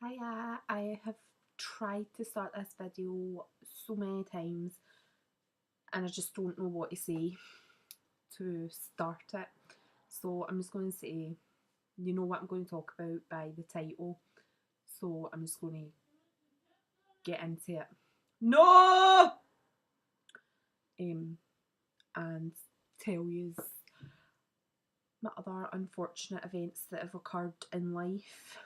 Hiya, I have tried to start this video so many times and I just don't know what to say to start it. So I'm just going to say, you know what I'm going to talk about by the title. So I'm just going to get into it. No! And tell you my other unfortunate events that have occurred in life.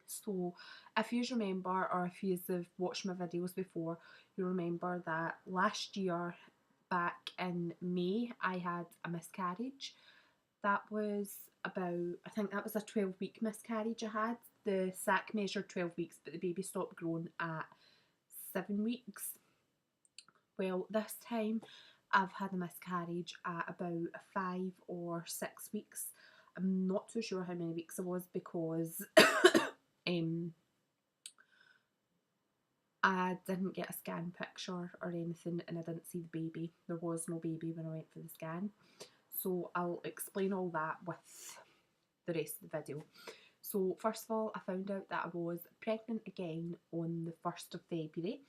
So if you remember, or if you have watched my videos before, you remember that last year, back in May, I had a miscarriage. That was about, I think that was a 12-week miscarriage I had. The sac measured 12 weeks, but the baby stopped growing at 7 weeks. Well, this time I've had a miscarriage at about 5 or 6 weeks. I'm not too sure how many weeks it was because I didn't get a scan picture or anything and I didn't see the baby. There was no baby when I went for the scan. So I'll explain all that with the rest of the video. So first of all, I found out that I was pregnant again on the 1st of February.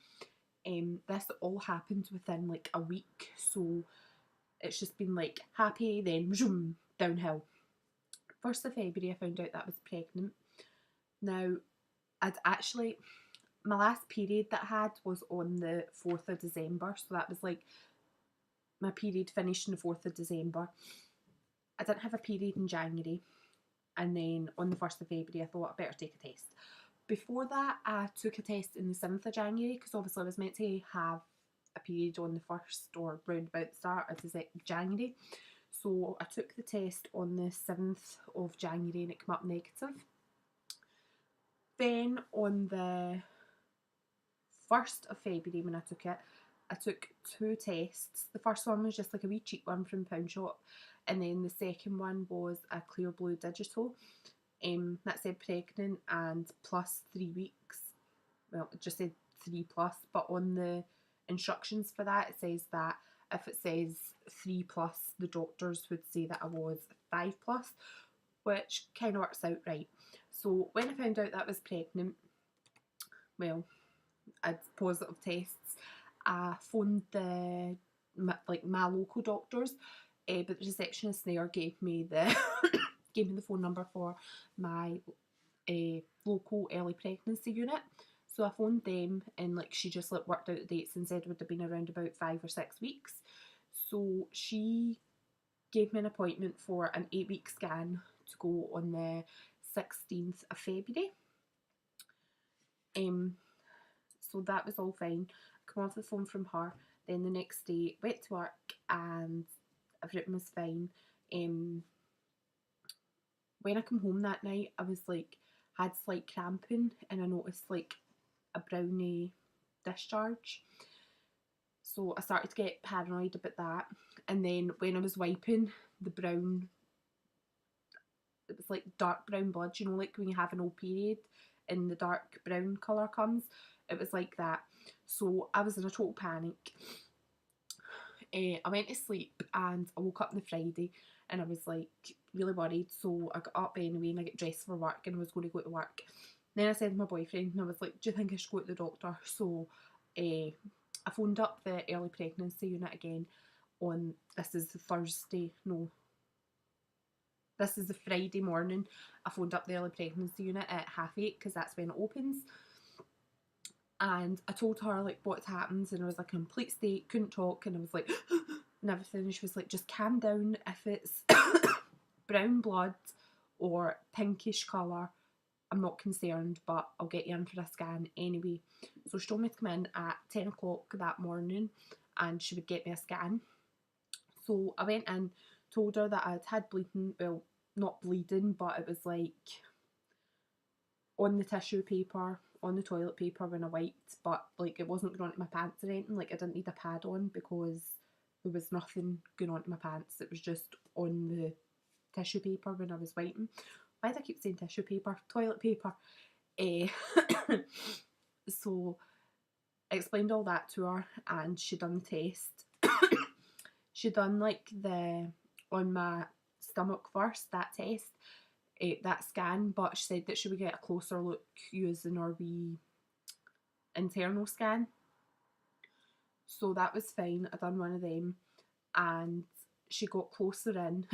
This all happened within like a week, so it's just been like happy, then zoom, downhill. 1st of February I found out that I was pregnant. Now, my last period that I had was on the 4th of December, so that was like my period finished on the 4th of December. I didn't have a period in January, and then on the 1st of February I thought I better take a test. Before that I took a test on the 7th of January because obviously I was meant to have a period on the 1st or round about the start of January. So I took the test on the 7th of January and it came up negative. Then on the 1st of February when I took 2 tests. The first one was just like a wee cheap one from Pound Shop, and then the second one was a clear blue digital that said pregnant and plus 3 weeks. Well, it just said 3 plus, but on the instructions for that it says that if it says 3 plus, the doctors would say that I was 5 plus, which kind of works out right. So when I found out that I was pregnant, well, I had positive tests. I phoned my local doctors, but the receptionist there gave me the gave me the phone number for my local early pregnancy unit. So I phoned them and she just worked out the dates and said it would have been around about 5 or 6 weeks. So she gave me an appointment for an 8-week scan to go on the 16th of February. So that was all fine. I come off the phone from her. Then the next day, went to work and everything was fine. When I come home that night, I was had slight cramping and I noticed a brownie discharge. So I started to get paranoid about that. And then when I was wiping, the brown, it was dark brown blood, when you have an old period and the dark brown colour comes. It was like that. So I was in a total panic. I went to sleep and I woke up on the Friday and I was really worried. So I got up anyway and I got dressed for work and I was going to go to work. Then I said to my boyfriend and I was like, do you think I should go to the doctor? So I phoned up the early pregnancy unit again on, this is the Friday morning. I phoned up the early pregnancy unit at 8:30 because that's when it opens. And I told her what happened and I was a complete state, couldn't talk, and I was and everything, and she was just calm down. If it's brown blood or pinkish colour, I'm not concerned, but I'll get you in for a scan anyway. So she told me to come in at 10 o'clock that morning and she would get me a scan. So I went in, told her that I'd had bleeding, well, not bleeding, but it was on the tissue paper, on the toilet paper when I wiped, but it wasn't going onto my pants or anything. I didn't need a pad on because there was nothing going onto my pants. It was just on the tissue paper when I was wiping. Why do I keep saying tissue paper? Toilet paper. So I explained all that to her and she done the test. She done on my stomach first, that test. that scan, but she said that she would get a closer look using our wee internal scan. So that was fine. I done one of them, and she got closer in.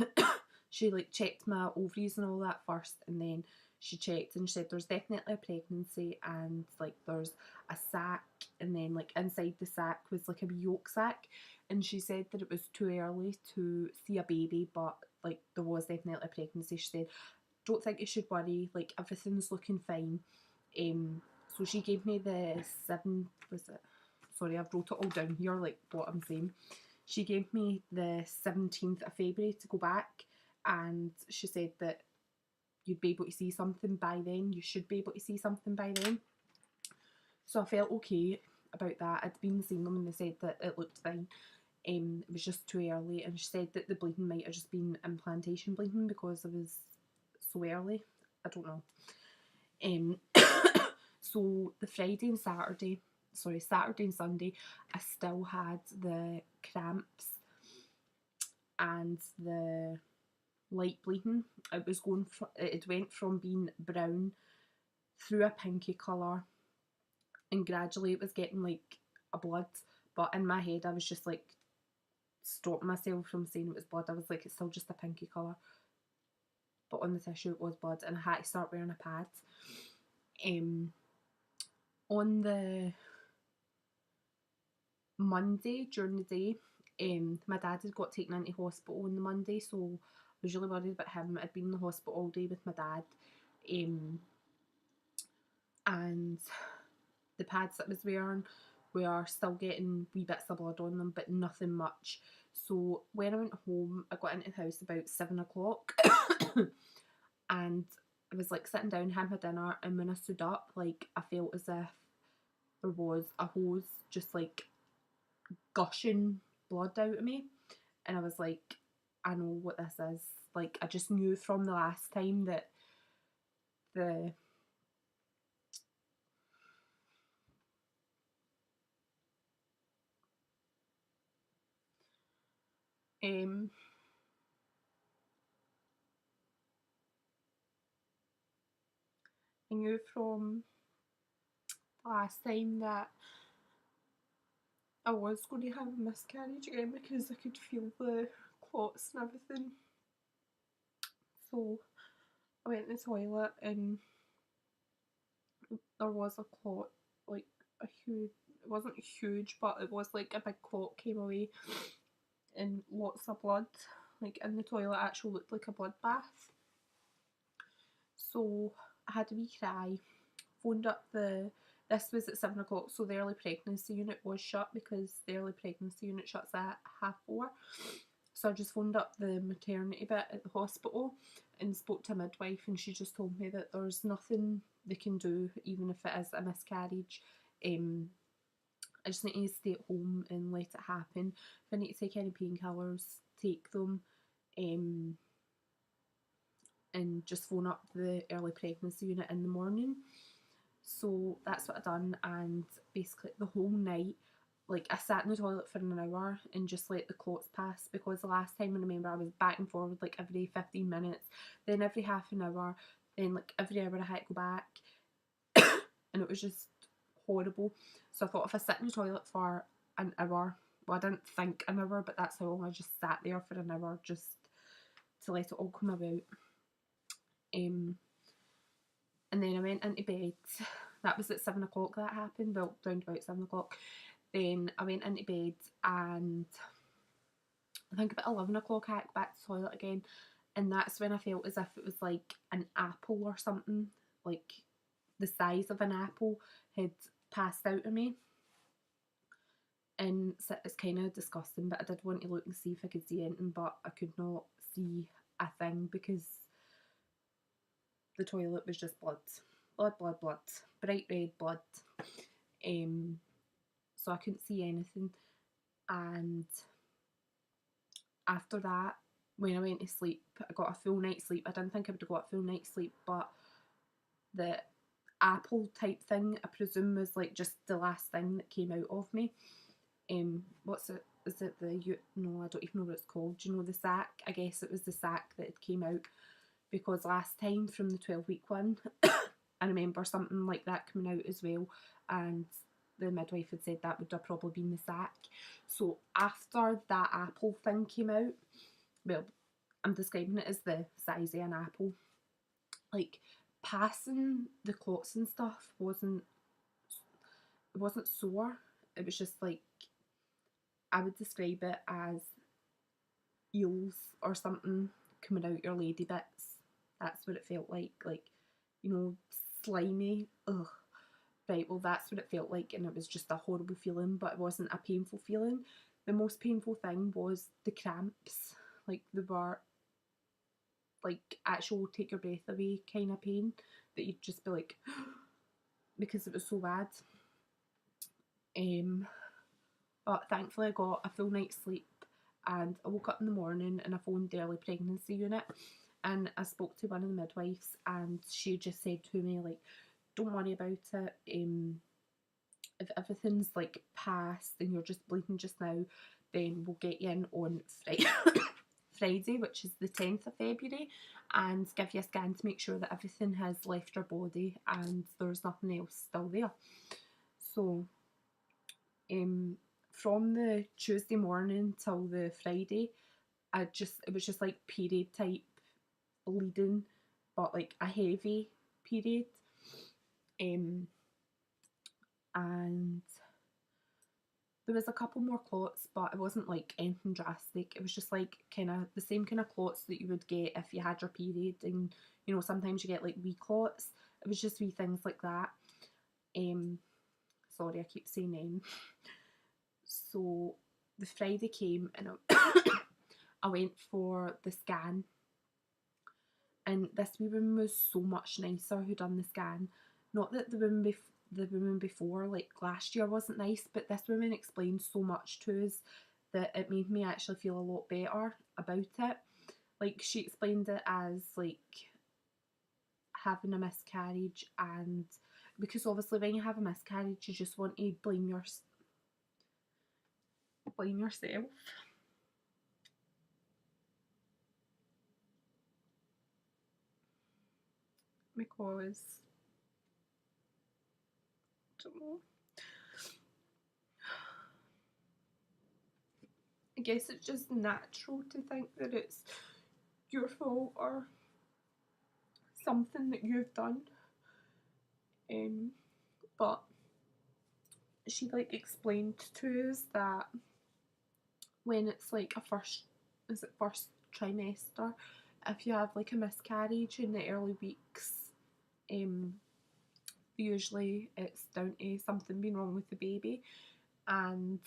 She like checked my ovaries and all that first, and then she checked and she said there's definitely a pregnancy, and like there's a sac, and then like inside the sac was like a wee yolk sac, and she said that it was too early to see a baby, but like there was definitely a pregnancy. She said, don't think you should worry, like everything's looking fine. So she gave me the 7th, was it? Sorry, I've wrote it all down here, like what I'm saying. She gave me the 17th of February to go back, and she said that you'd be able to see something by then. You should be able to see something by then. So I felt okay about that. I'd been seeing them and they said that it looked fine. It was just too early, and she said that the bleeding might have just been implantation bleeding because it was so early. I don't know. So the Friday and Saturday, Saturday and Sunday, I still had the cramps and the light bleeding. It was going from, it went from being brown through a pinky colour, and gradually it was getting like a blood. But in my head, I was just like stopping myself from saying it was blood. I was like, it's still just a pinky colour, but on the tissue it was blood, and I had to start wearing a pad. On the Monday during the day, my dad had got taken into hospital on the Monday, so I was really worried about him. I'd been in the hospital all day with my dad, and the pads that I was wearing were still getting wee bits of blood on them, but nothing much. So when I went home, I got into the house about 7 o'clock, and I was like sitting down, had my dinner, and when I stood up, like I felt as if there was a hose just like gushing blood out of me, and I was like, I know what this is. Like I just knew from the last time that the I knew from the last time that I was going to have a miscarriage again because I could feel the clots and everything. So I went to the toilet and there was a clot, like a huge, it wasn't huge, but it was like a big clot came away and lots of blood, like in the toilet. Actually looked like a bloodbath. So I had a wee cry, phoned up this was at 7 o'clock, so the early pregnancy unit was shut because the early pregnancy unit shuts at 4:30. So I just phoned up the maternity bit at the hospital and spoke to a midwife, and she just told me that there's nothing they can do, even if it is a miscarriage. I just need to stay at home and let it happen. If I need to take any painkillers, take them. And just phone up the early pregnancy unit in the morning. So that's what I done, and basically the whole night, like I sat in the toilet for an hour and just let the clots pass, because the last time I remember I was back and forward like every 15 minutes, then every half an hour, then like every hour I had to go back, and it was just horrible. So I thought if I sit in the toilet for an hour, well I didn't think an hour, but that's how long I just sat there for an hour just to let it all come about. And then I went into bed. That was at 7 o'clock that happened, well, round about 7 o'clock. Then I went into bed, and I think about 11 o'clock I had to go back to the toilet again, and that's when I felt as if it was like an apple or something, like the size of an apple had passed out of me. And it's kind of disgusting, but I did want to look and see if I could see anything, but I could not see a thing because the toilet was just blood. Blood. Bright red blood. So I couldn't see anything. And after that, when I went to sleep, I got a full night's sleep. I didn't think I would have got a full night's sleep, but the apple type thing, I presume, was like just the last thing that came out of me. What's it? Is it the, no, I don't even know what it's called. Do you know the sac? I guess it was the sac that had came out. because last time from the 12-week one, I remember something like that coming out as well, and the midwife had said that would have probably been the sac. So after that apple thing came out, well, I'm describing it as the size of an apple, like passing the clots and stuff wasn't sore. It was just like, I would describe it as eels or something coming out your lady bits. That's what it felt like, you know, slimy. Ugh. Right, well, that's what it felt like, and it was just a horrible feeling, but it wasn't a painful feeling. The most painful thing was the cramps. Like, they were like actual take your breath away kind of pain that you'd just be like, because it was so bad. But thankfully I got a full night's sleep, and I woke up in the morning and I phoned the early pregnancy unit, and I spoke to one of the midwives, and she just said to me, like, don't worry about it. If everything's like passed and you're just bleeding just now, then we'll get you in on Friday, which is the 10th of February, and give you a scan to make sure that everything has left your body and there's nothing else still there. So from the Tuesday morning till the Friday, it was just like period type bleeding, but like a heavy period. And there was a couple more clots, but it wasn't like anything drastic. It was just like kind of the same kind of clots that you would get if you had your period, and you know, sometimes you get like wee clots. It was just wee things like that. Sorry, I keep saying So the Friday came, and I went for the scan, and this wee woman was so much nicer who done the scan. Not that the woman before, like last year, wasn't nice, but this woman explained so much to us that it made me actually feel a lot better about it. Like, she explained it as like having a miscarriage, and because obviously when you have a miscarriage you just want to blame yourself, because I don't know, I guess it's just natural to think that it's your fault or something that you've done. But she like explained to us that when it's like first trimester, if you have like a miscarriage in the early weeks, usually it's down to something being wrong with the baby, and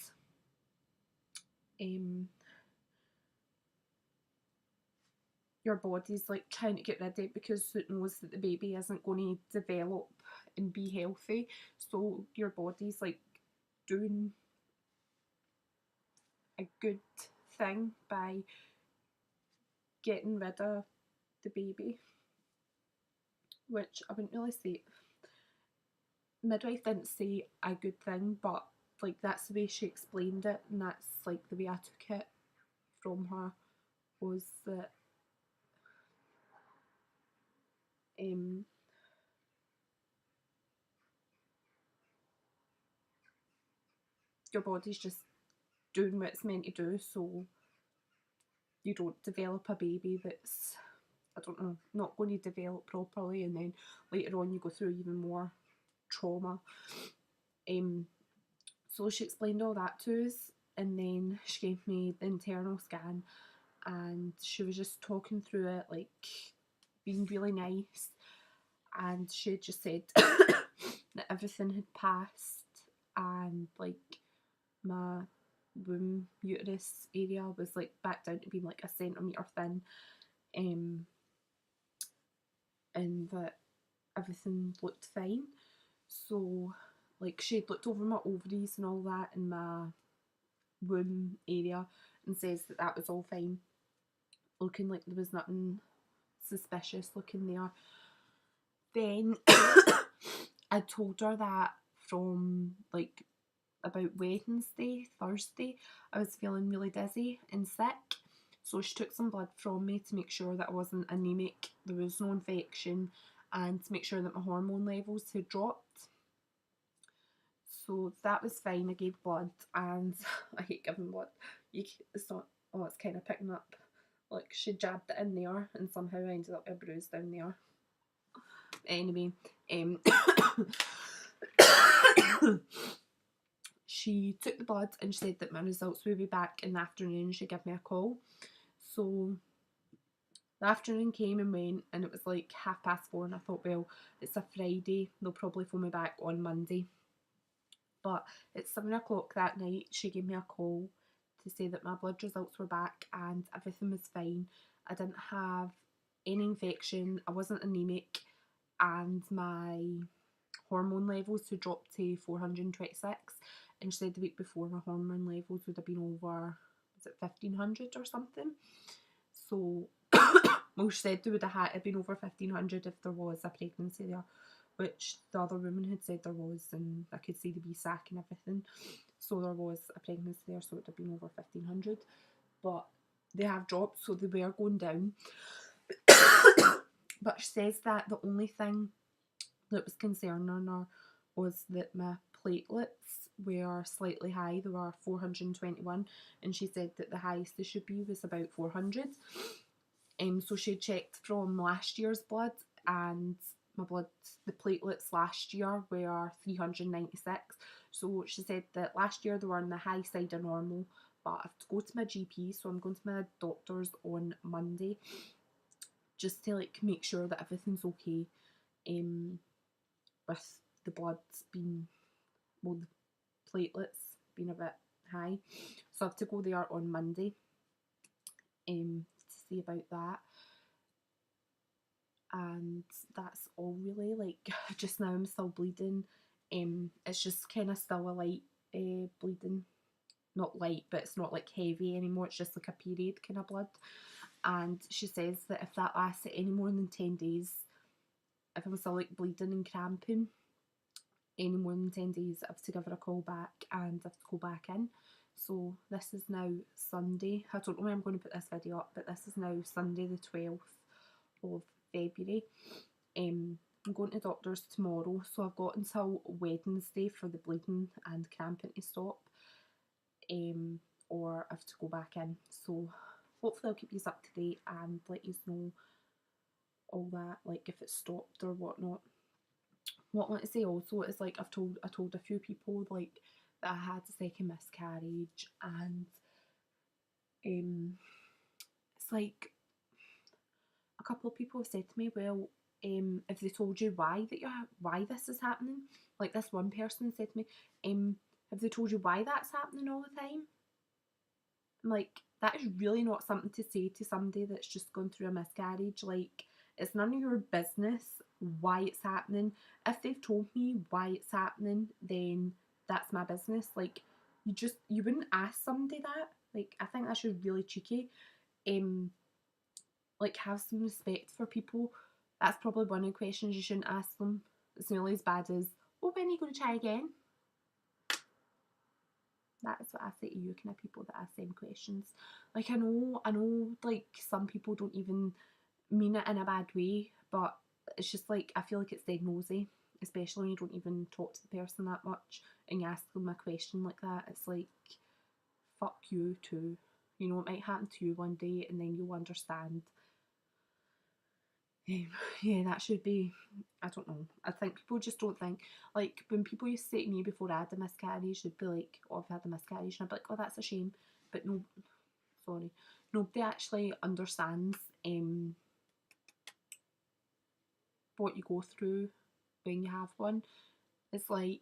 your body's like trying to get rid of it because it knows that the baby isn't going to develop and be healthy. So your body's like doing a good thing by getting rid of the baby, which I wouldn't really say. Midwife didn't say a good thing, but like that's the way she explained it, and that's like the way I took it from her, was that your body's just doing what it's meant to do, so you don't develop a baby that's, I don't know, not going to develop properly, and then later on you go through even more trauma. So she explained all that to us, and then she gave me the internal scan, and she was just talking through it, like being really nice, and she just said that everything had passed, and like my womb uterus area was like back down to being like a centimetre thin, and that everything looked fine. So like she'd looked over my ovaries and all that in my womb area and says that that was all fine, looking like there was nothing suspicious looking there. Then I told her that from like about Wednesday, Thursday, I was feeling really dizzy and sick. So she took some blood from me to make sure that I wasn't anemic, there was no infection, and to make sure that my hormone levels had dropped. So that was fine. I gave blood, and I hate giving blood. It's not. Oh, it's kind of picking up. Like she jabbed it in there, and somehow I ended up with a bruise down there. Anyway, um, she took the blood and she said that my results would be back in the afternoon. She'd give me a call. So the afternoon came and went, and it was like 4:30, and I thought, well, it's a Friday, they'll probably phone me back on Monday. But at 7 o'clock that night, she gave me a call to say that my blood results were back and everything was fine. I didn't have any infection, I wasn't anemic, and my hormone levels had dropped to 426. And she said the week before my hormone levels would have been over, was it 1500 or something? So, well, she said they would have been over 1500 if there was a pregnancy there, which the other woman had said there was, and I could see the bee sac and everything. So there was a pregnancy there, so it would have been over 1500. But they have dropped, so they were going down. But she says that the only thing that was concerning her was that my platelets were slightly high. They were 421, and she said that the highest they should be was about 400. So she checked from last year's blood, and my blood, the platelets last year were 396. So she said that last year they were on the high side of normal, but I have to go to my GP, so I'm going to my doctor's on Monday just to like make sure that everything's okay. With the blood being, well, the platelets being a bit high, so I have to go there on Monday to see about that. And that's all really. Like, just now I'm still bleeding. It's just kind of still a light bleeding, not light, but it's not like heavy anymore. It's just like a period kind of blood. And she says that if that lasts any more than 10 days, if I'm still like bleeding and cramping any more than 10 days, I have to give her a call back and I have to go back in. So this is now Sunday. I don't know when I'm going to put this video up, but this is now Sunday the 12th of February. I'm going to the doctor's tomorrow, so I've got until Wednesday for the bleeding and cramping to stop, or I have to go back in. So hopefully I'll keep you up to date and let you know all that, like if it's stopped or whatnot. What I want to say also is, like, I told a few people like that I had a second miscarriage, and it's like a couple of people have said to me, well, if they told you why this is happening, like this one person said to me, have they told you why that's happening all the time? I'm like, that is really not something to say to somebody that's just gone through a miscarriage. Like, it's none of your business why it's happening. If they've told me why it's happening, then that's my business. Like, you wouldn't ask somebody that. Like, I think that's just really cheeky. Like, have some respect for people. That's probably one of the questions you shouldn't ask them. It's nearly as bad as, oh, when are you going to try again? That is what I say to you, kind of people that ask them questions. Like, I know, like, some people don't even mean it in a bad way, but it's just like, I feel like it's dead nosy, especially when you don't even talk to the person that much and you ask them a question like that. It's like, fuck you too. You know, it might happen to you one day and then you'll understand. Yeah, that should be, I don't know. I think people just don't think, like, when people used to say to me before I had a miscarriage, they'd be like, oh, I've had a miscarriage, and I'd be like, oh, that's a shame. But no, sorry, nobody actually understands what you go through when you have one. It's like,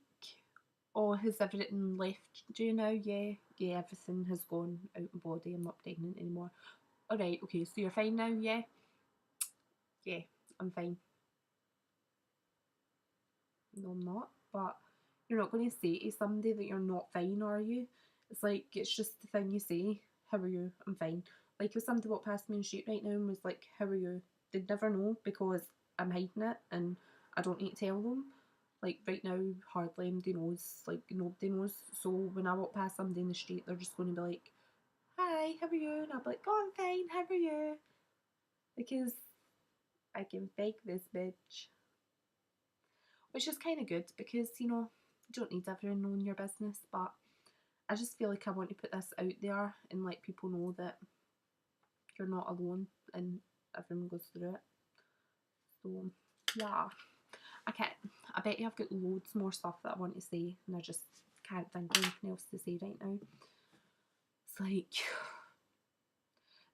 oh, has everything left you now? Yeah, everything has gone out my body, I'm not pregnant anymore. Alright, okay, so you're fine now, yeah? Yeah, I'm fine. No, I'm not. But you're not going to say to somebody that you're not fine, are you? It's like, it's just the thing you say. How are you? I'm fine. Like, if somebody walked past me in the street right now and was like, how are you? They'd never know because I'm hiding it and I don't need to tell them. Like, right now, hardly anybody knows. Like, nobody knows. So when I walk past somebody in the street, they're just going to be like, hi, how are you? And I'll be like, oh, I'm fine, how are you? Because I can fake this bitch. Which is kind of good because, you know, you don't need everyone knowing your business, but I just feel like I want to put this out there and let people know that you're not alone and everyone goes through it. So, yeah. Okay, I bet you I've got loads more stuff that I want to say and I just can't think of anything else to say right now. It's like,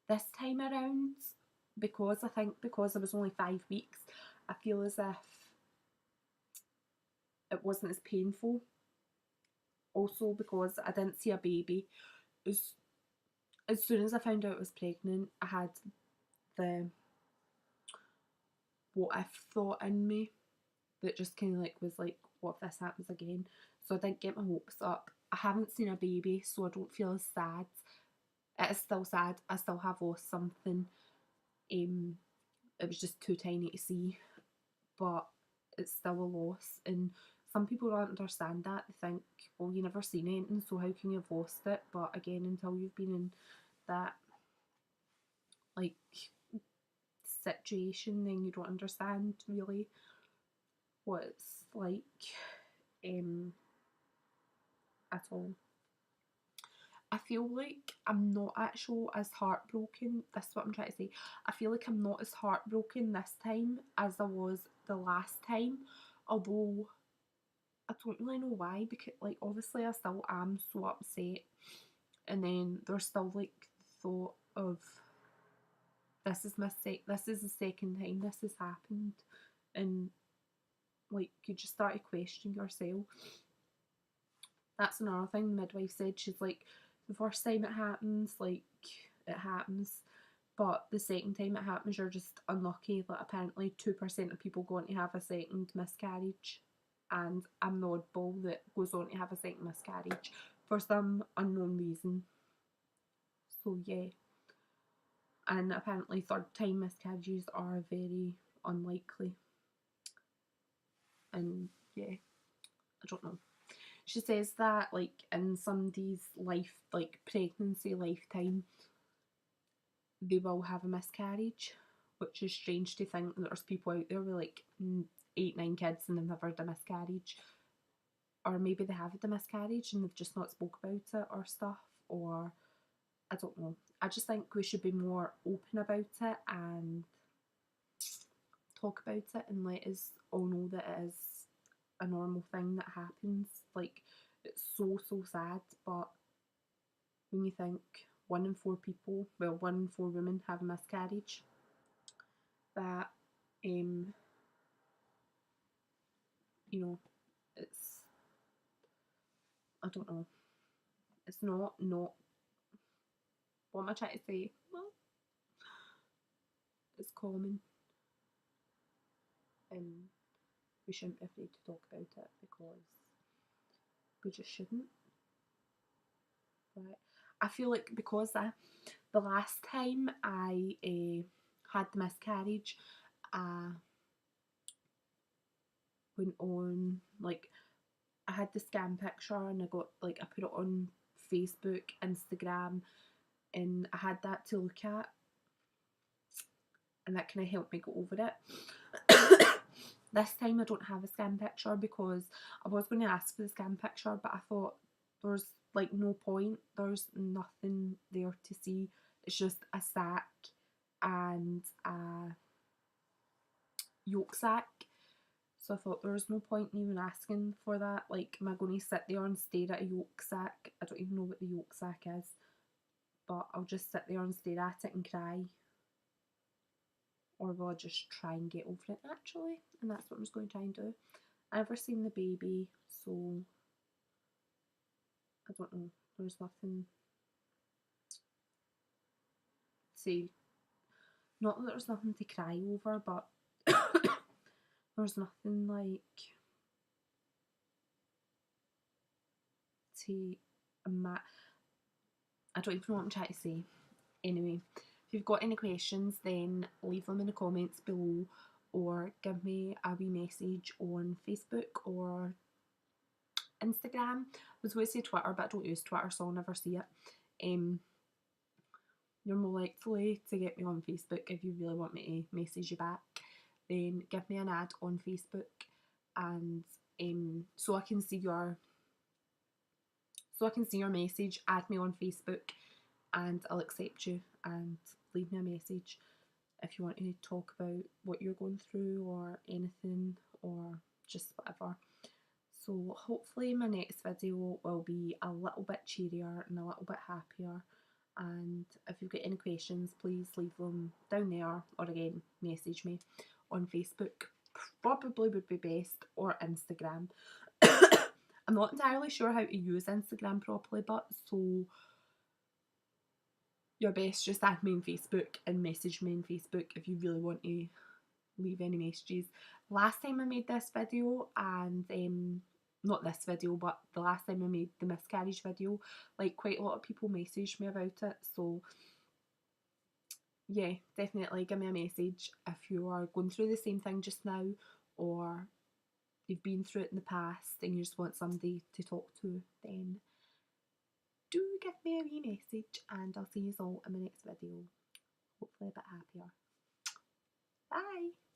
this time around, because I think because it was only 5 weeks, I feel as if it wasn't as painful. Also because I didn't see a baby. As soon as I found out I was pregnant, I had the what if thought in me that just kind of like was like, what if this happens again? So I didn't get my hopes up. I haven't seen a baby, so I don't feel as sad. It is still sad. I still have lost something. It was just too tiny to see, but it's still a loss. And some people don't understand that. They think, well, you never seen anything, so how can you have lost it? But again, until you've been in that like situation, then you don't understand really what it's like at all. I feel like I'm not actually as heartbroken. That's what I'm trying to say. I feel like I'm not as heartbroken this time as I was the last time. Although I don't really know why, because like obviously I still am so upset. And then there's still like the thought of this is the second time this has happened, and like you just start to question yourself. That's another thing the midwife said. She's like, the first time it happens, like it happens, but the second time it happens, you're just unlucky. Like apparently 2% of people go on to have a second miscarriage, and I'm the oddball that goes on to have a second miscarriage for some unknown reason. So yeah, and apparently third time miscarriages are very unlikely. And yeah, I don't know. She says that like in somebody's life, like pregnancy lifetime, they will have a miscarriage, which is strange to think that there's people out there with like 8, 9 kids and they've never had a miscarriage. Or maybe they have had a miscarriage and they've just not spoke about it or stuff, or I don't know. I just think we should be more open about it and talk about it and let us all know that it is a normal thing that happens. Like, it's so, so sad, but when you think 1 in 4 women have a miscarriage, that, you know, it's, I don't know, it's not, what am I trying to say? Well, it's common, and we shouldn't be afraid to talk about it because we just shouldn't. But I feel like because the last time I had the miscarriage, I went on like I had the scan picture and I got like I put it on Facebook, Instagram, and I had that to look at, and that kind of helped me get over it. This time I don't have a scan picture because I was going to ask for the scan picture, but I thought there's like no point. There's nothing there to see. It's just a sac and a yolk sac. So I thought there was no point in even asking for that. Like, am I going to sit there and stare at a yolk sac? I don't even know what the yolk sac is, but I'll just sit there and stare at it and cry. Or will I just try and get over it naturally? And that's what I'm just going to try and do. I've never seen the baby, so I don't know. There's nothing to, not that there's nothing to cry over, but there's nothing like to, I don't even know what I'm trying to say. Anyway, if you've got any questions, then leave them in the comments below or give me a wee message on Facebook or Instagram. I was going to say Twitter, but I don't use Twitter, so I'll never see it. you're more likely to get me on Facebook. If you really want me to message you back, then give me an ad on Facebook, and so I can see your message. Add me on Facebook, and I'll accept you and leave me a message if you want to talk about what you're going through or anything, or just whatever. So hopefully my next video will be a little bit cheerier and a little bit happier. And if you've got any questions, please leave them down there, or again, message me on Facebook. Probably would be best, or Instagram. I'm not entirely sure how to use Instagram properly, but so you're best just add me on Facebook and message me on Facebook if you really want to leave any messages. Last time I made this video, and not this video, but the last time I made the miscarriage video, like quite a lot of people messaged me about it. So yeah, definitely give me a message if you are going through the same thing just now, or you've been through it in the past and you just want somebody to talk to. Then do give me a wee message, and I'll see you all in my next video, hopefully a bit happier. Bye!